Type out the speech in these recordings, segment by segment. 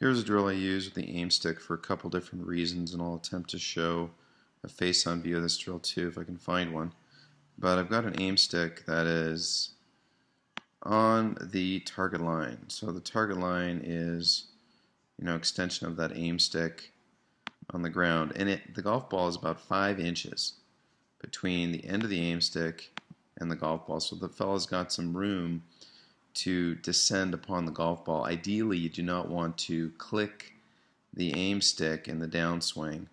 Here's a drill I use with the aim stick for a couple different reasons, and I'll attempt to show a face-on view of this drill too if I can find one. But I've got an aim stick that is on the target line. So the target line is, extension of that aim stick on the ground, and the golf ball is about 5 inches between the end of the aim stick and the golf ball. So the fellow's got some room to descend upon the golf ball. Ideally, you do not want to click the aim stick in the downswing.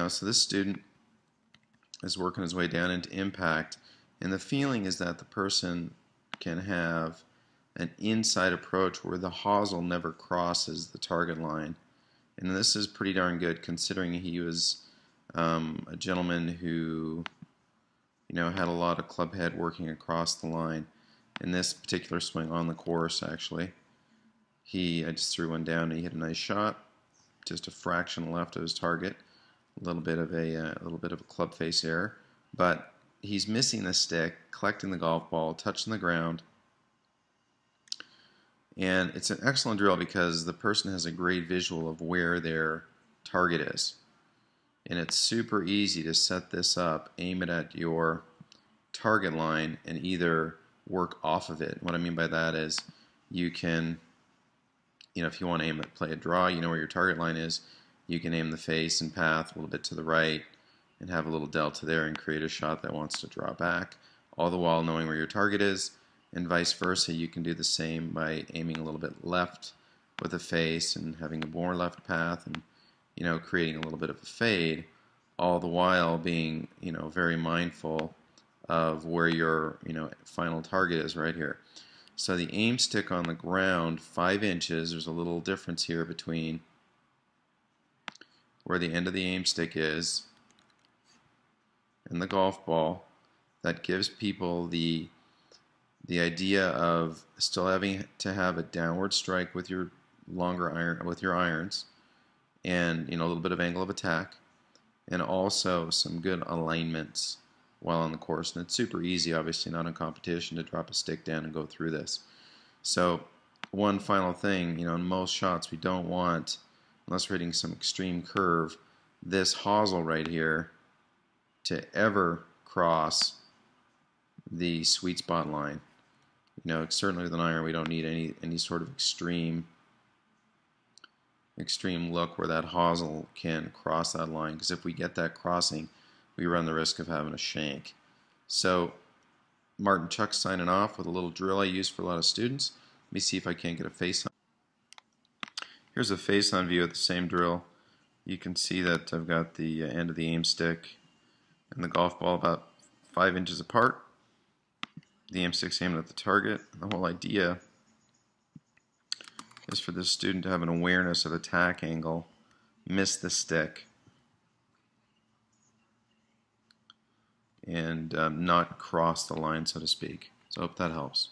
So this student is working his way down into impact, and the feeling is that the person can have an inside approach where the hosel never crosses the target line. And this is pretty darn good considering he was a gentleman who had a lot of club head working across the line. In this particular swing on the course, actually, I just threw one down and he hit a nice shot, just a fraction left of his target, a little bit of a club face error, but he's missing the stick, collecting the golf ball, touching the ground, and it's an excellent drill because the person has a great visual of where their target is, and it's super easy to set this up, aim it at your target line, and either work off of it. What I mean by that is you can, if you want to aim at play a draw, you know where your target line is, you can aim the face and path a little bit to the right and have a little delta there and create a shot that wants to draw back, all the while knowing where your target is, and vice versa. You can do the same by aiming a little bit left with a face and having a more left path and creating a little bit of a fade, all the while being very mindful of where your final target is right here. So the aim stick on the ground, 5 inches. There's a little difference here between where the end of the aim stick is and the golf ball. That gives people the idea of still having to have a downward strike with your longer iron, with your irons, and a little bit of angle of attack, and also some good alignments while on the course. And it's super easy, obviously not in competition, to drop a stick down and go through this. So one final thing, in most shots we don't want, unless we're hitting some extreme curve, this hosel right here to ever cross the sweet spot line. Certainly with an iron we don't need any sort of extreme look where that hosel can cross that line, because if we get that crossing, we run the risk of having a shank. So Martin Chuck signing off with a little drill I use for a lot of students. Let me see if I can't get a face on. Here's a face on view of the same drill. You can see that I've got the end of the aim stick and the golf ball about 5 inches apart. The aim stick's aimed at the target. The whole idea is for this student to have an awareness of attack angle, miss the stick, and not cross the line, so to speak. So I hope that helps.